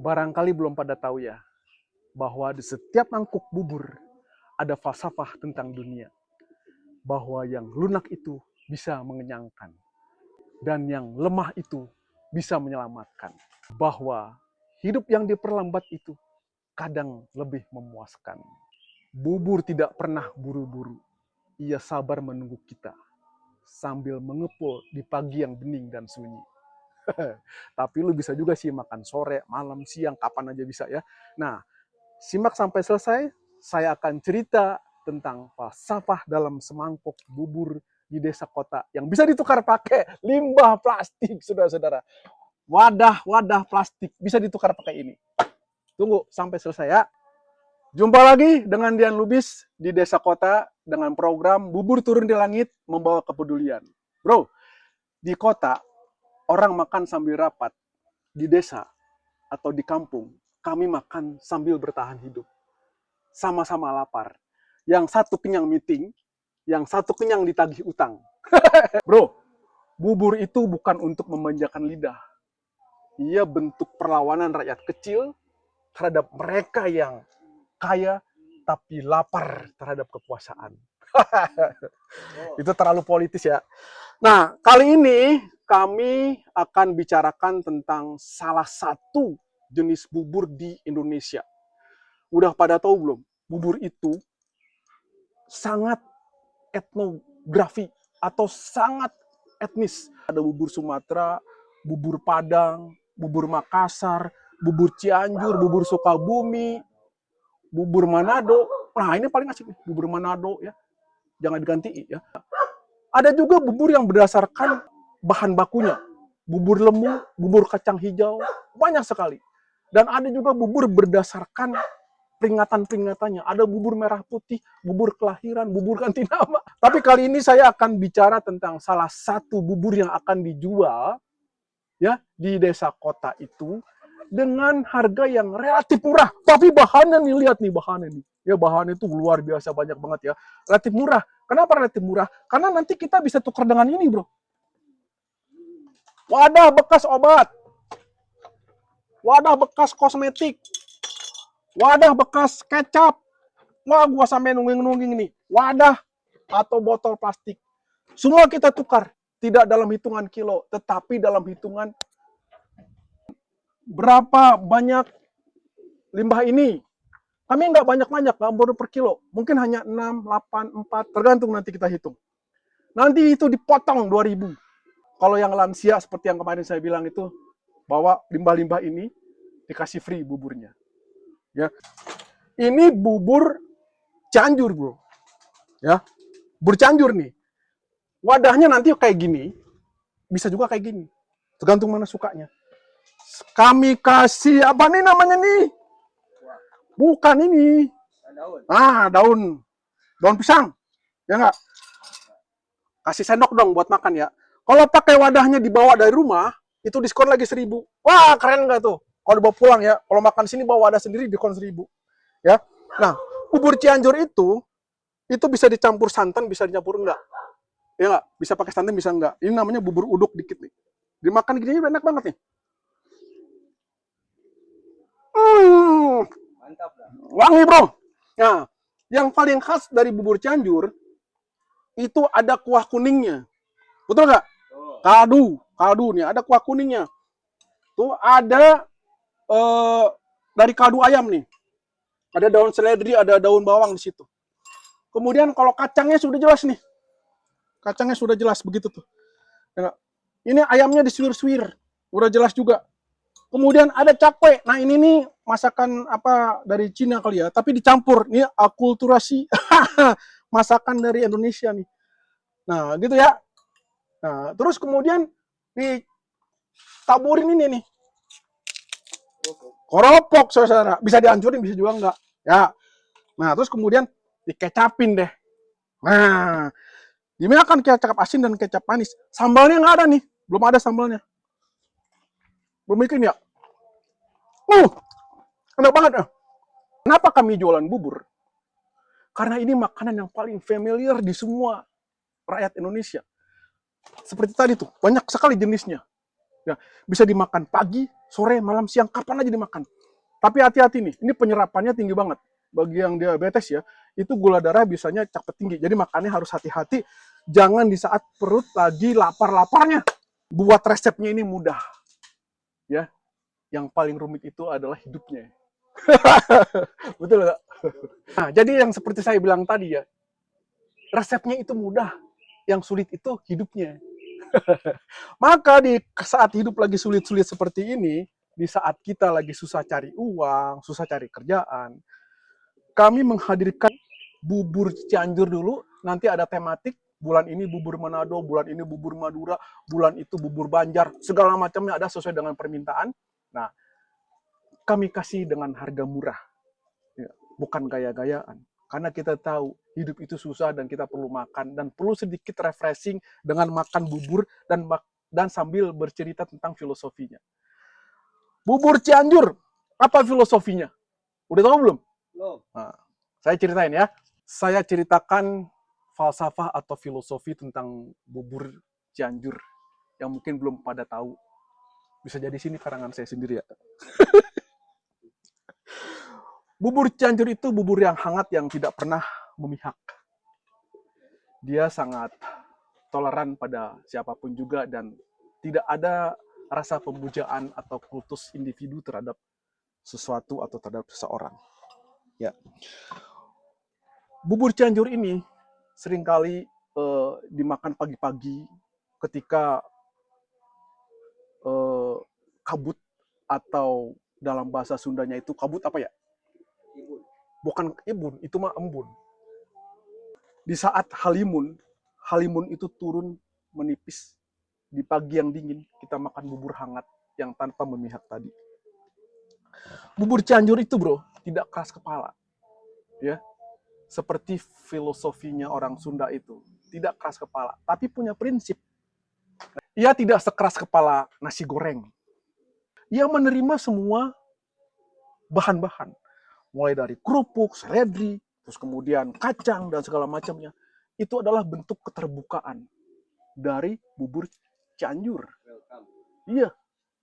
Barangkali belum pada tahu ya, bahwa di setiap mangkuk bubur ada falsafah tentang dunia. Bahwa yang lunak itu bisa mengenyangkan. Dan yang lemah itu bisa menyelamatkan. Bahwa hidup yang diperlambat itu kadang lebih memuaskan. Bubur tidak pernah buru-buru. Ia sabar menunggu kita. Sambil mengepul di pagi yang bening dan sunyi. Tapi lu bisa juga sih makan sore, malam, siang, kapan aja bisa ya. Nah, simak sampai selesai, saya akan cerita tentang falsafah dalam semangkuk bubur di desa kota yang bisa ditukar pakai limbah plastik, saudara-saudara. Wadah-wadah plastik bisa ditukar pakai ini. Tunggu sampai selesai ya. Jumpa lagi dengan Dian Lubis di desa kota dengan program Bubur Turun di Langit membawa kepedulian. Bro, di kota orang makan sambil rapat. Di desa atau di kampung, kami makan sambil bertahan hidup. Sama-sama lapar. Yang satu kenyang meeting, yang satu kenyang ditagih utang. Bro, bubur itu bukan untuk memanjakan lidah. Ia bentuk perlawanan rakyat kecil terhadap mereka yang kaya tapi lapar terhadap kekuasaan. Itu terlalu politis ya. Nah, kali ini kami akan bicarakan tentang salah satu jenis bubur di Indonesia. Udah pada tahu belum? Bubur itu sangat etnografi atau sangat etnis. Ada bubur Sumatera, bubur Padang, bubur Makassar, bubur Cianjur, bubur Sukabumi, bubur Manado. Nah, ini paling asik nih, bubur Manado ya. Jangan diganti ya. Ada juga bubur yang berdasarkan bahan bakunya. Bubur lemu, bubur kacang hijau, banyak sekali. Dan ada juga bubur berdasarkan peringatan-peringatannya. Ada bubur merah putih, bubur kelahiran, bubur ganti nama. Tapi kali ini saya akan bicara tentang salah satu bubur yang akan dijual ya di desa kota itu dengan harga yang relatif murah. Tapi bahannya nih, lihat nih bahannya nih. Ya bahannya itu luar biasa banyak banget ya. Relatif murah. Kenapa relatif murah? Karena nanti kita bisa tukar dengan ini, bro. Wadah bekas obat. Wadah bekas kosmetik. Wadah bekas kecap. Wah, gua sampai nungging-nungging nih. Wadah atau botol plastik. Semua kita tukar. Tidak dalam hitungan kilo, tetapi dalam hitungan berapa banyak limbah ini. Kami nggak banyak-banyak, nggak baru per kilo. Mungkin hanya 6, 8, 4, tergantung nanti kita hitung. Nanti itu dipotong 2.000. Kalau yang lansia, seperti yang kemarin saya bilang itu, bawa limbah-limbah ini, dikasih free buburnya. Ya. Ini bubur Cianjur, bro. Ya, bubur Cianjur nih. Wadahnya nanti kayak gini, bisa juga kayak gini. Tergantung mana sukanya. Kami kasih, apa nih namanya nih? Bukan ini. Daun. Daun pisang. Ya nggak? Kasih sendok dong buat makan ya. Kalau pakai wadahnya dibawa dari rumah, itu diskon lagi 1.000. Wah, keren nggak tuh? Kalau dibawa pulang ya. Kalau makan sini bawa wadah sendiri, diskon 1.000. Ya. Nah, bubur Cianjur itu bisa dicampur santan, bisa dicampur enggak. Ya nggak? Bisa pakai santan, bisa enggak. Ini namanya bubur uduk dikit nih. Dimakan gini enak banget nih. Mantap dah. Wangi, bro. Nah, yang paling khas dari bubur Cianjur itu ada kuah kuningnya. Betul nggak? Kaldu nih, ada kuah kuningnya. Tuh ada dari kaldu ayam nih. Ada daun seledri, ada daun bawang di situ. Kemudian kalau kacangnya sudah jelas nih. Kacangnya sudah jelas begitu tuh. Ya, ini ayamnya disuir-suir, udah jelas juga. Kemudian ada cakwe. Nah, ini nih masakan apa dari Cina kali ya, tapi dicampur. Ini akulturasi masakan dari Indonesia nih. Nah, gitu ya. Nah, terus kemudian ditaburin ini nih. Koropok, saudara. Bisa dihancurin, bisa juga enggak. Ya. Nah, terus kemudian dikecapin deh. Nah, dimakan kecap asin dan kecap manis. Sambalnya nggak ada nih. Belum ada sambalnya. Belum bikin ya? Enak banget ya. Kenapa kami jualan bubur? Karena ini makanan yang paling familiar di semua rakyat Indonesia. Seperti tadi tuh, banyak sekali jenisnya. Ya, bisa dimakan pagi, sore, malam, siang, kapan aja dimakan. Tapi hati-hati nih, ini penyerapannya tinggi banget. Bagi yang diabetes ya, itu gula darah bisanya cepet tinggi. Jadi makannya harus hati-hati. Jangan di saat perut lagi lapar-laparnya. Buat resepnya ini mudah. Ya, yang paling rumit itu adalah hidupnya. Betul nggak? Nah, jadi yang seperti saya bilang tadi ya, resepnya itu mudah. Yang sulit itu hidupnya. Maka di saat hidup lagi sulit-sulit seperti ini, di saat kita lagi susah cari uang, susah cari kerjaan, kami menghadirkan bubur Cianjur dulu, nanti ada tematik, bulan ini bubur Manado, bulan ini bubur Madura, bulan itu bubur Banjar, segala macamnya ada sesuai dengan permintaan. Nah, kami kasih dengan harga murah, ya, bukan gaya-gayaan. Karena kita tahu hidup itu susah dan kita perlu makan dan perlu sedikit refreshing dengan makan bubur dan sambil bercerita tentang filosofinya. Bubur Cianjur, apa filosofinya? Udah tahu belum? Nah, saya ceritain ya. Saya ceritakan falsafah atau filosofi tentang bubur Cianjur yang mungkin belum pada tahu. Bisa jadi sini karangan saya sendiri ya. Bubur Cianjur itu bubur yang hangat yang tidak pernah memihak. Dia sangat toleran pada siapapun juga dan tidak ada rasa pemujaan atau kultus individu terhadap sesuatu atau terhadap seseorang. Ya. Bubur Cianjur ini seringkali dimakan pagi-pagi ketika kabut atau dalam bahasa Sundanya itu kabut apa ya? Bukan ibun, itu mah embun. Di saat halimun itu turun menipis. Di pagi yang dingin, kita makan bubur hangat yang tanpa memihak tadi. Bubur Cianjur itu bro, tidak keras kepala. Ya, seperti filosofinya orang Sunda itu. Tidak keras kepala, tapi punya prinsip. Ia tidak sekeras kepala nasi goreng. Ia menerima semua bahan-bahan. Mulai dari kerupuk, seledri, terus kemudian kacang, dan segala macamnya. Itu adalah bentuk keterbukaan dari bubur Cianjur. Iya,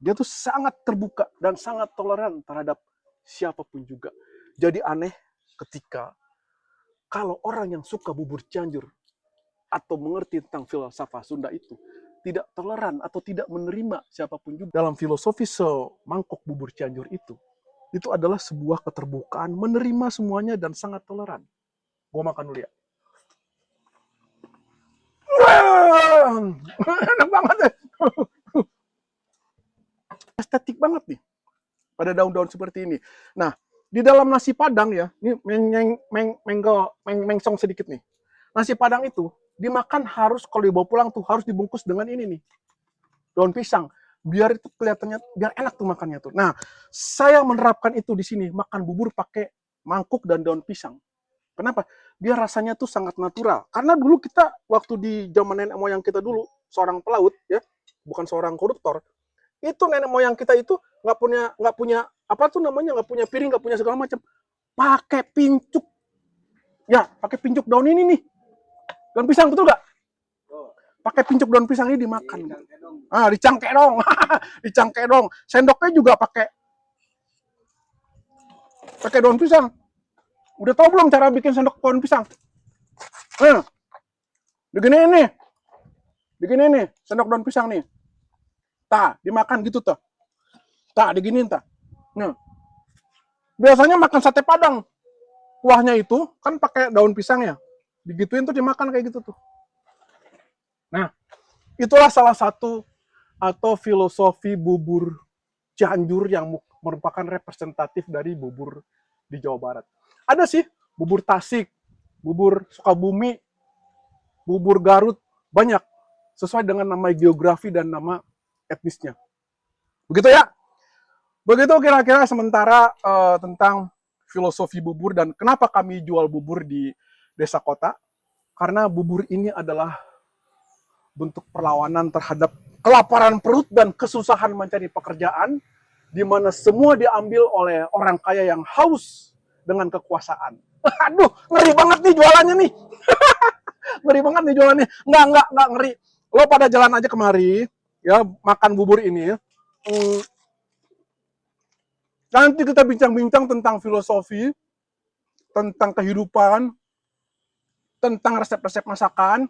dia tuh sangat terbuka dan sangat toleran terhadap siapapun juga. Jadi aneh ketika kalau orang yang suka bubur Cianjur atau mengerti tentang filsafat Sunda itu tidak toleran atau tidak menerima siapapun juga. Dalam filosofi semangkok bubur Cianjur itu adalah sebuah keterbukaan, menerima semuanya dan sangat toleran. Gua makan dulu ya. Enak banget ya. Estetik banget nih pada daun-daun seperti ini. Nah, di dalam nasi Padang ya, ini mengsong sedikit nih. Nasi Padang itu dimakan harus kalau dibawa pulang tuh harus dibungkus dengan ini nih. Daun pisang. Biar itu kelihatannya biar enak tuh makannya tuh. Nah, saya menerapkan itu di sini, makan bubur pakai mangkuk dan daun pisang. Kenapa? Biar rasanya tuh sangat natural. Karena dulu kita waktu di zaman nenek moyang kita dulu, seorang pelaut ya, bukan seorang koruptor. Itu nenek moyang kita itu nggak punya apa tuh namanya, nggak punya piring, nggak punya segala macam. Pakai pincuk. Ya, pakai pincuk daun ini nih. Daun pisang betul nggak? Pakai pincuk daun pisang ini dimakan. Dicangkek dong. Dicangkek dong. Sendoknya juga pakai daun pisang. Udah tahu belum cara bikin sendok daun pisang? Begini nih, sendok daun pisang nih. Dimakan gitu tuh. Diginiin Nah. Biasanya makan sate Padang. Kuahnya itu kan pakai daun pisang ya. Digituin tuh dimakan kayak gitu tuh. Nah, itulah salah satu atau filosofi bubur Cianjur yang merupakan representatif dari bubur di Jawa Barat. Ada sih bubur Tasik, bubur Sukabumi, bubur Garut, banyak. Sesuai dengan nama geografi dan nama etnisnya. Begitu ya? Begitu kira-kira sementara tentang filosofi bubur dan kenapa kami jual bubur di desa kota. Karena bubur ini adalah bentuk perlawanan terhadap kelaparan perut dan kesusahan mencari pekerjaan, di mana semua diambil oleh orang kaya yang haus dengan kekuasaan. Aduh, ngeri banget nih jualannya nih. Ngeri banget nih jualannya. Enggak ngeri. Lo pada jalan aja kemari, ya makan bubur ini. Nanti kita bincang-bincang tentang filosofi, tentang kehidupan, tentang resep-resep masakan,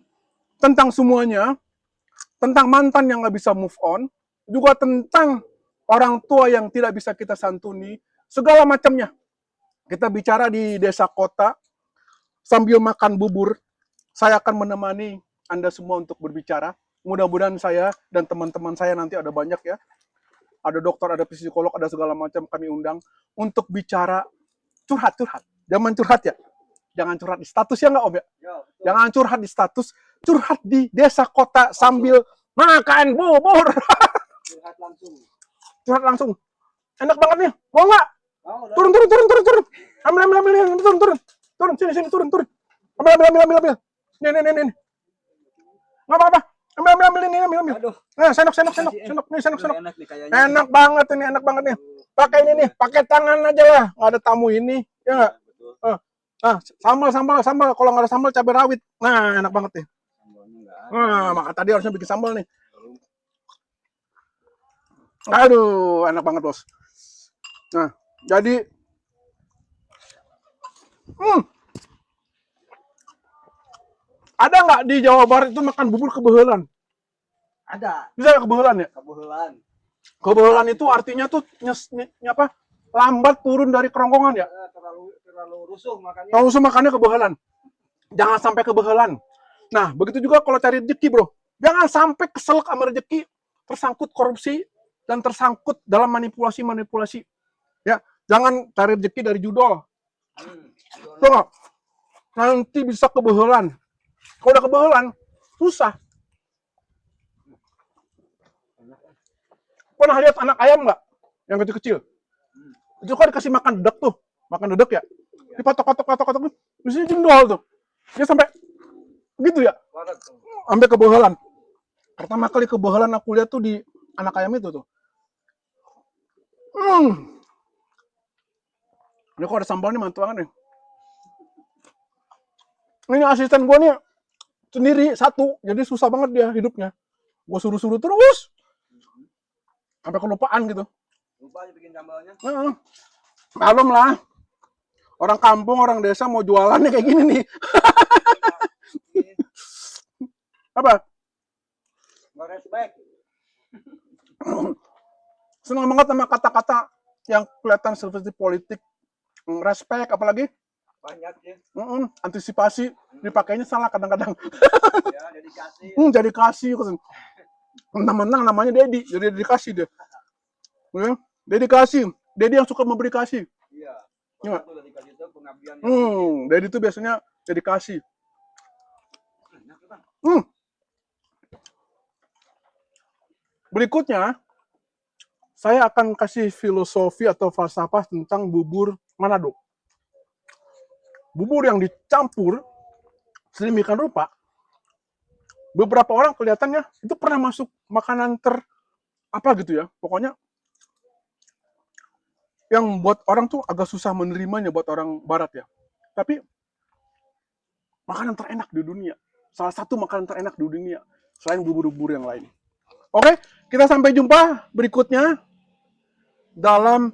tentang semuanya, tentang mantan yang nggak bisa move on, juga tentang orang tua yang tidak bisa kita santuni, segala macamnya. Kita bicara di desa kota, sambil makan bubur, saya akan menemani Anda semua untuk berbicara. Mudah-mudahan saya dan teman-teman saya nanti ada banyak ya. Ada dokter, ada psikolog, ada segala macam kami undang untuk bicara curhat-curhat. Jangan curhat ya. Jangan curhat di status ya nggak Om ya? Jangan curhat di status, curhat di desa kota sambil makan bubur. Curhat langsung. Curhat langsung. Enak banget nih. Mau nggak? Mau, Turun. Ambil. Turun, sini, turun. Ambil. Nih. Nggak apa-apa. Ambil ini. Aduh, Nah, senok. Nih, senok. enak nih kayaknya. Enak banget nih. Pakai ini nih, pakai tangan aja lah. Nggak ada tamu ini, ya nggak? Betul. Nah, sambal. Kalau nggak ada sambal, cabai rawit. Nah, enak banget nih. Sambalnya nggak ada. Nah, maka tadi harusnya bikin sambal nih. Aduh, enak banget bos. Nah, jadi, ada nggak di Jawa Barat itu makan bubur kebehelan? Ada. Bisa nggak kebehelan ya? Kebetulan. Kebehelan itu artinya tuh lambat turun dari kerongkongan ya. Terlalu rusuh makanya. Kalau usul makannya kebehelan. Jangan sampai kebehelan. Nah, begitu juga kalau cari rezeki, bro. Jangan sampai keselak sama rezeki, tersangkut korupsi, dan tersangkut dalam manipulasi. Ya, jangan cari rezeki dari judol. Tuh nggak? Nanti bisa kebehelan. Kalau udah kebehelan, susah. Pernah lihat anak ayam nggak? Yang kecil-kecil. Itu kan dikasih makan dedek tuh. Makan dedek ya. Dipatok. Di sini jendol tuh. Dia sampai gitu ya. Sampai kebehelan. Pertama kali kebehelan aku lihat tuh di anak ayam itu tuh. Ini kok ada sambal nih mantap banget nih. Ini asisten gue nih sendiri satu. Jadi susah banget dia hidupnya. Gue suruh terus. Sampai kelupaan gitu. Lupa aja bikin sambalnya. Malum lah. Orang kampung, orang desa mau jualannya kayak gini nih. Apa? Nggak respect. Senang banget sama kata-kata yang kelihatan seperti politik. Respect, apalagi? Banyak ya. Antisipasi. Dipakainya salah kadang-kadang. Ya, dedikasi. Dedikasi. Mentang-mentang namanya Dedi. Jadi dedikasi dia. Ya, dedikasi. Dedi yang suka memberi kasih. Iya. Ya. Itu dedikasi itu pengabdian. Dedi itu biasanya dedikasi. Berikutnya, saya akan kasih filosofi atau falsafah tentang bubur Manado. Bubur yang dicampur sedemikian rupa, beberapa orang kelihatannya itu pernah masuk makanan apa gitu ya. Pokoknya yang buat orang tuh agak susah menerimanya buat orang barat ya. Tapi makanan terenak di dunia. Salah satu makanan terenak di dunia selain bubur-bubur yang lain. Oke, kita sampai jumpa berikutnya dalam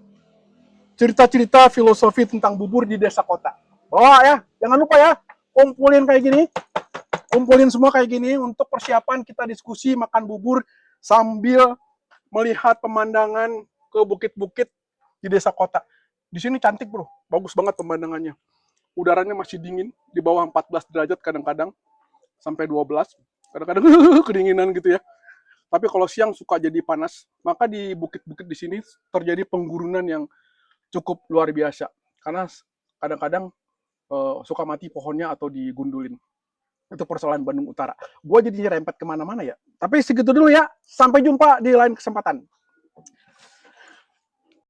cerita-cerita filosofi tentang bubur di desa kota. Bawa ya, jangan lupa ya, kumpulin kayak gini. Kumpulin semua kayak gini untuk persiapan kita diskusi makan bubur sambil melihat pemandangan ke bukit-bukit di desa kota. Di sini cantik bro, bagus banget pemandangannya. Udaranya masih dingin, di bawah 14 derajat kadang-kadang, sampai 12. Kadang-kadang kedinginan gitu ya. Tapi kalau siang suka jadi panas, maka di bukit-bukit di sini terjadi penggurunan yang cukup luar biasa. Karena kadang-kadang suka mati pohonnya atau digundulin. Itu persoalan Bandung Utara. Gue jadi nyerempet kemana-mana ya. Tapi segitu dulu ya. Sampai jumpa di lain kesempatan.